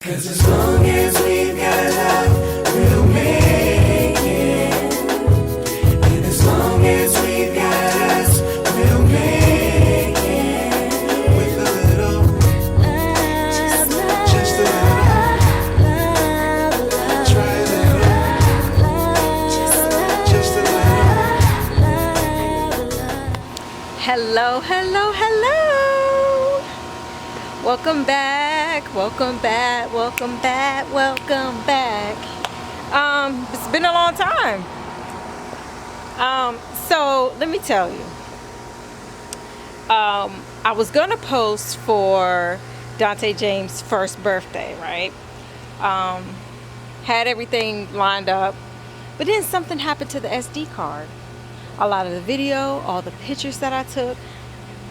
'Cause as long as we've got love, we'll make it. And as long as we've got us, we'll make it. With a little love, just a little love, try a little, just a little. Hello, hello, hello. Welcome back, welcome back, welcome back, welcome back. It's been a long time. So let me tell you. I was gonna post for Dante James' first birthday, right? Had everything lined up, but then something happened to the SD card. A lot of the video, all the pictures that I took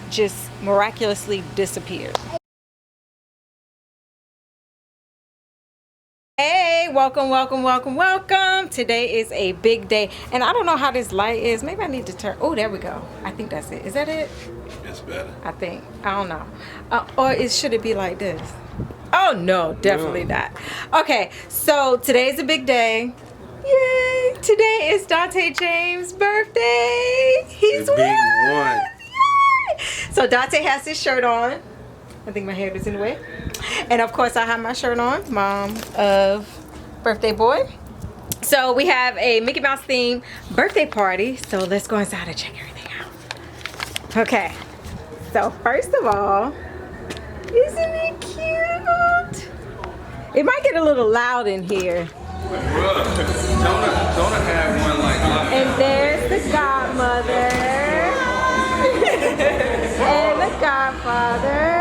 just miraculously disappeared. Hey, welcome, welcome, welcome, welcome. Today is a big day, and I don't know how this light is. Maybe I need to turn. Oh, there we go. I think that's it. Is that it? It's better. I think. I don't know. Should it be like this? Oh no, definitely not. Okay, so today's a big day. Yay! Today is Dante James' birthday. He's The big one. Yay! So Dante has his shirt on. I think my hair is in the way. And of course I have my shirt on, mom of birthday boy. So we have a Mickey Mouse themed birthday party. So let's go inside and check everything out. Okay. So first of all, isn't it cute? It might get a little loud in here. Don't have one like that. And there's the godmother. And the godfather.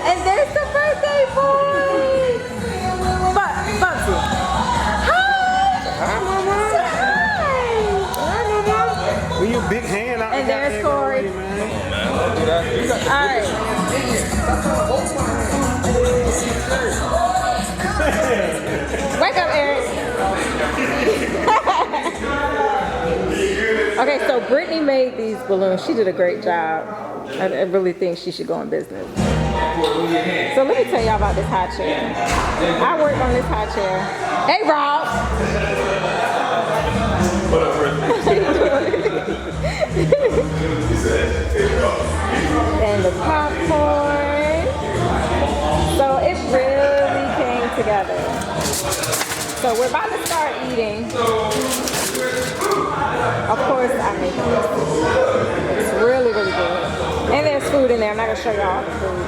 And there's the birthday boy. Bugsy. Hi. Hi, Mama. Hi, Mama. With your big hand out. And there's Corey. Alright. Wake up, Eric. Okay, so Brittany made these balloons. She did a great job. I really think she should go in business. So let me tell y'all about this high chair. I worked on this high chair. Hey, Rob. What up, And the popcorn. So it really came together. So we're about to start eating. Of course, I made this. It's really, really good. And there's food in there. I'm not going to show y'all the food.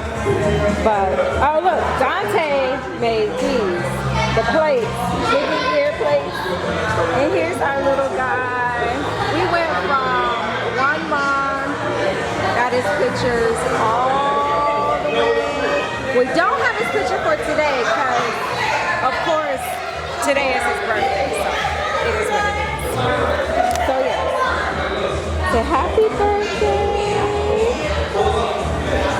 But, oh look, Dante made these. The plates. Mickey ear plates. And here's our little guy. We went from one mom, got his pictures all the way. We don't have his picture for today because, of course, today is his birthday. So it is what it is. So yeah. So happy birthday.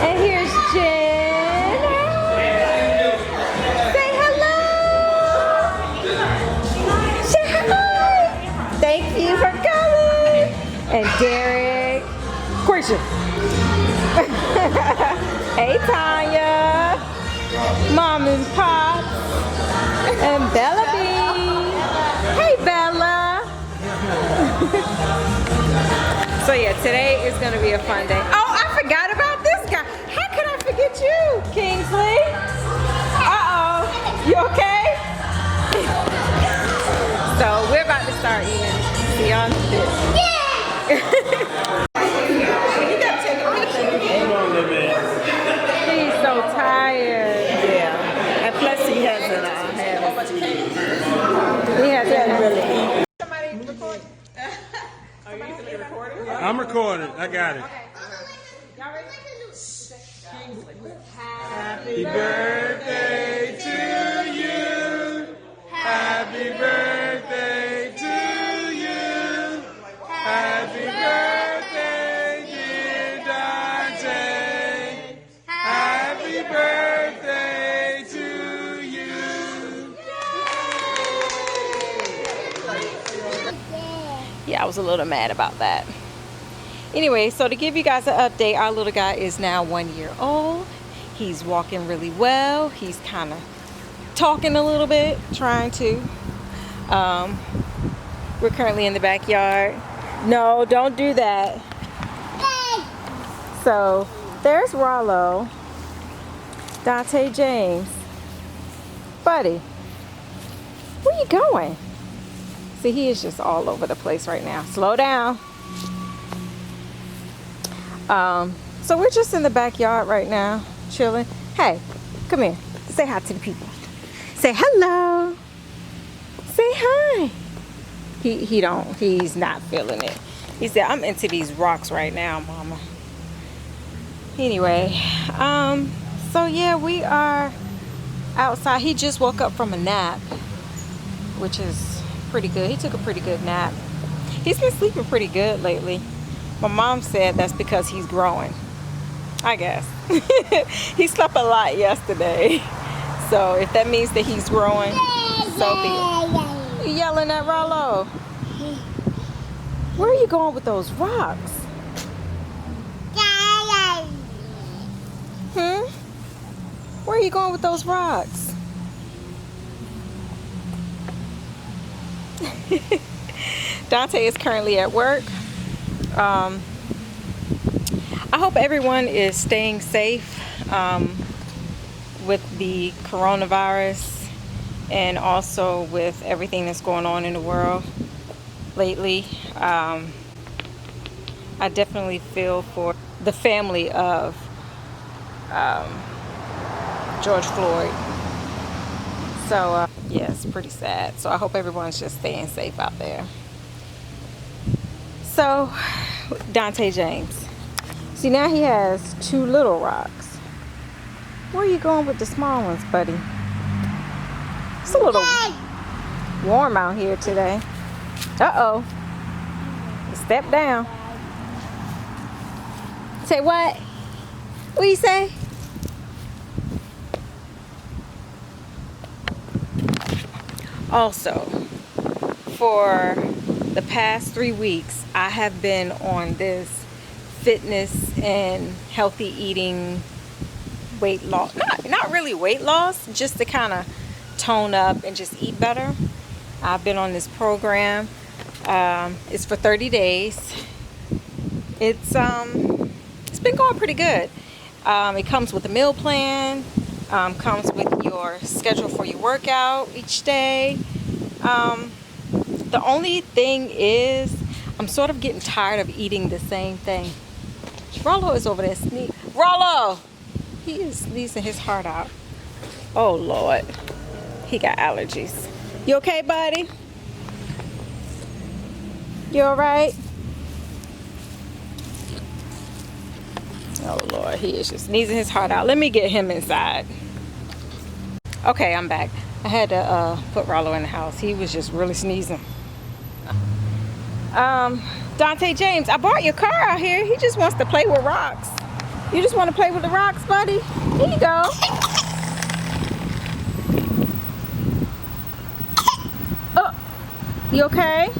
And here's Jen. Say hello. Say hi. Thank you for coming. And Derek. Question. Hey Tanya. Mom and Pop. And Bella B. Hey Bella. So yeah, today is gonna be a fun day. Oh, I forgot about this guy. How could I forget you, Kingsley? Uh-oh. You okay? So we're about to start eating. See y'all in a bit. He's so tired. Yeah, and plus he hasn't really. Somebody record? Are you recording? I'm recording. I got it. Y'all ready? Happy birthday to you. Happy birthday to you. Happy birthday, dear Dante. Happy birthday to you. Yeah, I was a little mad about that. Anyway, so to give you guys an update, our little guy is now 1 year old. He's walking really well. He's kind of talking a little bit, trying to. We're currently in the backyard. No, don't do that. So there's Rollo, Dante James. Buddy, where you going? See, he is just all over the place right now. Slow down. So we're just in the backyard right now, chilling. Hey, come here. Say hi to the people. Say hello. Say hi. He's not feeling it. He said, I'm into these rocks right now, mama. Anyway, so yeah, we are outside. He just woke up from a nap, which is pretty good. He took a pretty good nap. He's been sleeping pretty good lately. My mom said that's because he's growing, I guess. He slept a lot yesterday. So if that means that he's growing, so be it. You yelling at Rollo? Where are you going with those rocks? Where are you going with those rocks? Dante is currently at work. I hope everyone is staying safe with the coronavirus and also with everything that's going on in the world lately. I definitely feel for the family of George Floyd. So yeah, it's pretty sad. So I hope everyone's just staying safe out there. So Dante James, see, now he has 2 little rocks. Where are you going with the small ones, buddy? It's a little warm out here today. Uh-oh. Step down. Say what? What do you say? Also, for the past 3 weeks, I have been on this fitness and healthy eating weight loss. Not really weight loss, just to kind of tone up and just eat better. I've been on this program. It's for 30 days. It's been going pretty good. It comes with a meal plan. Comes with your schedule for your workout each day. The only thing is, I'm sort of getting tired of eating the same thing. Rollo is over there sneezing. Rollo! He is sneezing his heart out. Oh, Lord. He got allergies. You okay, buddy? You all right? Oh, Lord. He is just sneezing his heart out. Let me get him inside. Okay, I'm back. I had to put Rollo in the house. He was just really sneezing. Dante James, I brought your car out here. He just wants to play with rocks. You just want to play with the rocks, buddy? Here you go. Oh, you okay?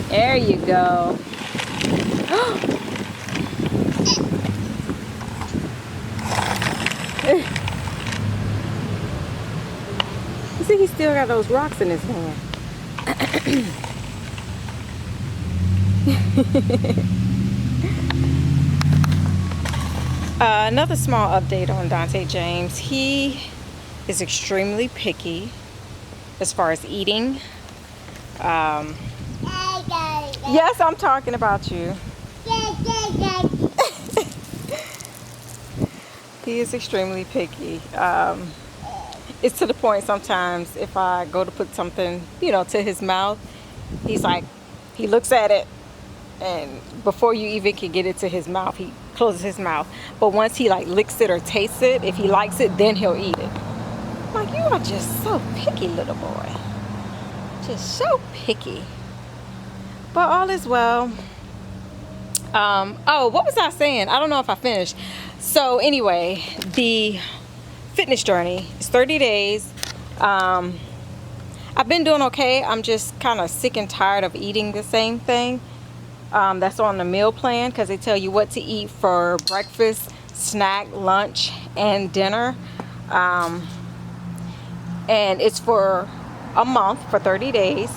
There you go. You see, he still got those rocks in his hand. Another small update on Dante James. He is extremely picky as far as eating. Yes, I'm talking about you. He is extremely picky. It's to the point sometimes if I go to put something, to his mouth, he's like, he looks at it, and before you even can get it to his mouth, he closes his mouth. But once he licks it or tastes it, if he likes it, then he'll eat it. I'm like, you are just so picky, little boy. Just so picky. But all is well. Oh, what was I saying? I don't know if I finished. So anyway, the fitness journey is 30 days. I've been doing okay. I'm just kind of sick and tired of eating the same thing. that's on the meal plan, because they tell you what to eat for breakfast, snack, lunch, and dinner. And it's for a month, for 30 days.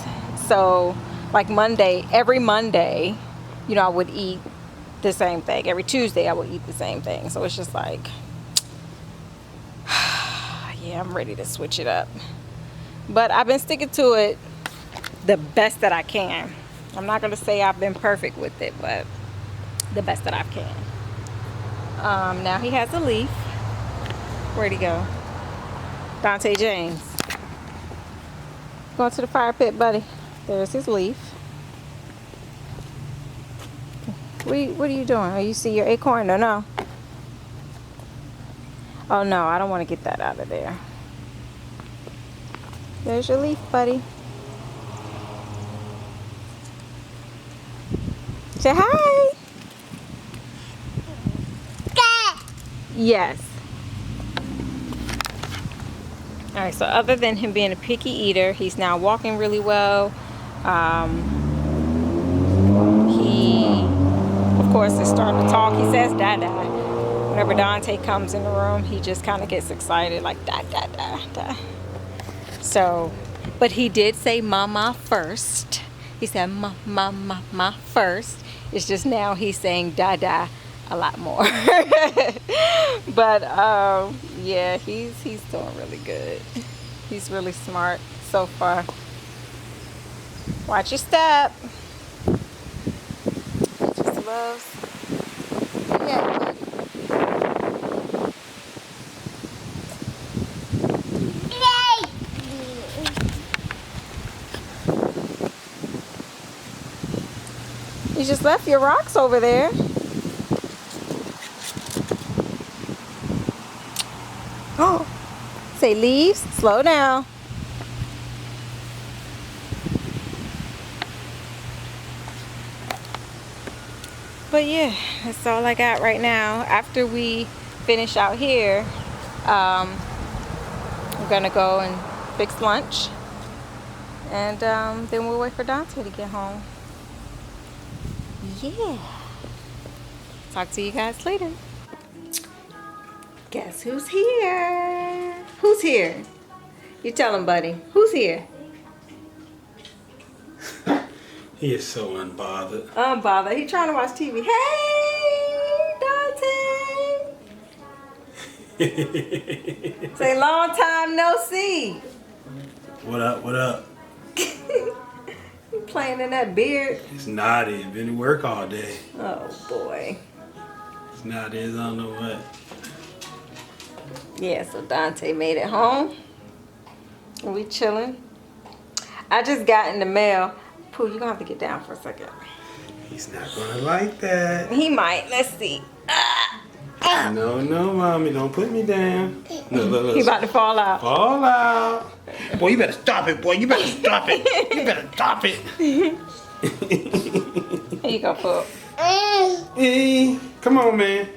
So like every Monday, you know, I would eat the same thing. Every Tuesday I would eat the same thing. So it's just like, yeah, I'm ready to switch it up. But I've been sticking to it the best that I can. I'm not gonna say I've been perfect with it, but the best that I can. Now he has a leaf. Where'd he go? Dante James. Going to the fire pit, buddy. There's his leaf. What are you doing? Oh, you see your acorn? No. Oh no, I don't want to get that out of there. There's your leaf, buddy. Say hi. Yes. All right, so other than him being a picky eater, he's now walking really well. He, of course, is starting to talk. He says Dada. Whenever Dante comes in the room, he just kind of gets excited, like da da da da. So, but he did say mama first. He said ma first. It's just now he's saying Dada a lot more. But yeah, he's doing really good. He's really smart so far. Watch your step. He just loves. Yeah, buddy. You just left your rocks over there. Oh, say leaves, slow down. But yeah, that's all I got right now. After we finish out here, I'm gonna go and fix lunch, and then we'll wait for Dante to get home. Yeah. Talk to you guys later. Guess who's here? Who's here? You tell him, buddy. Who's here? He is so unbothered. Unbothered. He trying to watch TV. Hey, Dante. Say long time no see. What up? What up? You playing in that beard? It's naughty. Been to work all day. Oh boy. It's naughty as I don't know what. Yeah, so Dante made it home. And we chilling. I just got in the mail. Pooh, you're gonna have to get down for a second. He's not gonna like that. He might. Let's see. No, mommy, don't put me down. Look. He about to fall out. Fall out. Boy, you better stop it, boy. You better stop it. You better stop it. Here you go, Pooh. Hey, come on, man.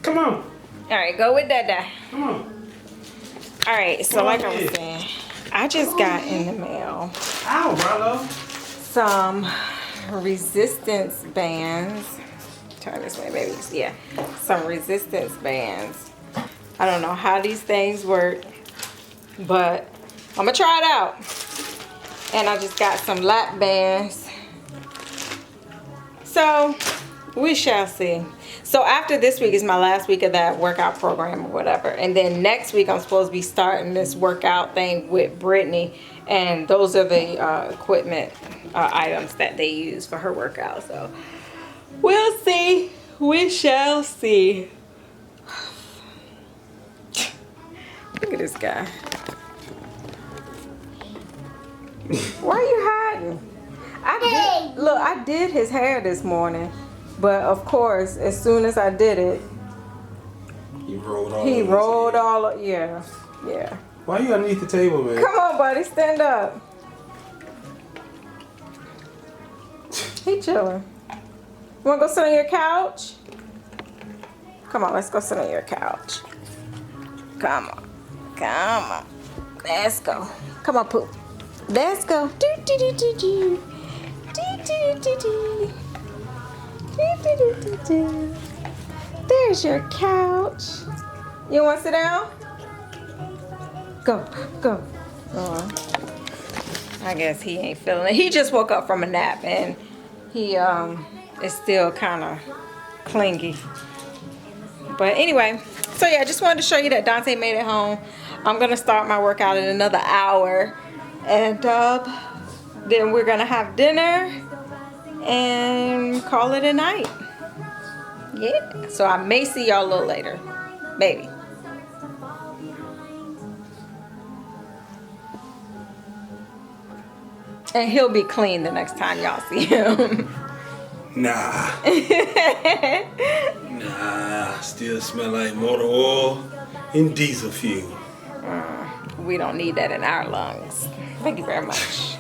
Come on. All right, go with Dada. Come on. All right, so like I was saying, I just got in the mail Ow, Rollo. some resistance bands. Turn this way, baby. Yeah, some resistance bands. I don't know how these things work, but I'm gonna try it out. And I just got some lap bands. So we shall see. So after this week is my last week of that workout program or whatever. And then next week I'm supposed to be starting this workout thing with Brittany. And those are the equipment items that they use for her workout. So we'll see. We shall see. Look at this guy. Why are you hiding? I did his hair this morning. But of course, as soon as I did it, He rolled all yeah. Why you underneath the table, man? Come on, buddy, stand up. He chilling. You wanna go sit on your couch? Come on, let's go sit on your couch. Come on. Let's go. Come on, Pooh. Let's go. Do. There's your couch. You want to sit down? Go, go. Oh, I guess he ain't feeling it. He just woke up from a nap and he is still kind of clingy. But anyway, so yeah, I just wanted to show you that Dante made it home. I'm gonna start my workout in another hour, and then we're gonna have dinner and call it a night. Yeah, so I may see y'all a little later, maybe. And he'll be clean the next time y'all see him. Nah. Nah. Still smell like motor oil and diesel fuel. We don't need that in our lungs. Thank you very much.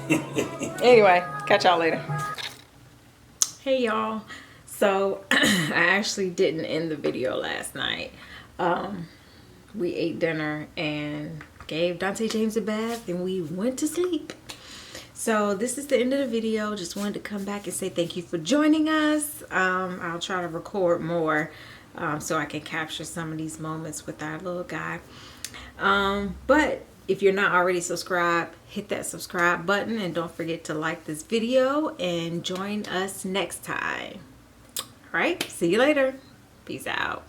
Anyway, catch y'all later. Hey y'all. So I actually didn't end the video last night. We ate dinner and gave Dante James a bath and we went to sleep. So this is the end of the video. Just wanted to come back and say thank you for joining us. I'll try to record more so I can capture some of these moments with our little guy. But if you're not already subscribed, hit that subscribe button and don't forget to like this video and join us next time. All right, see you later. Peace out.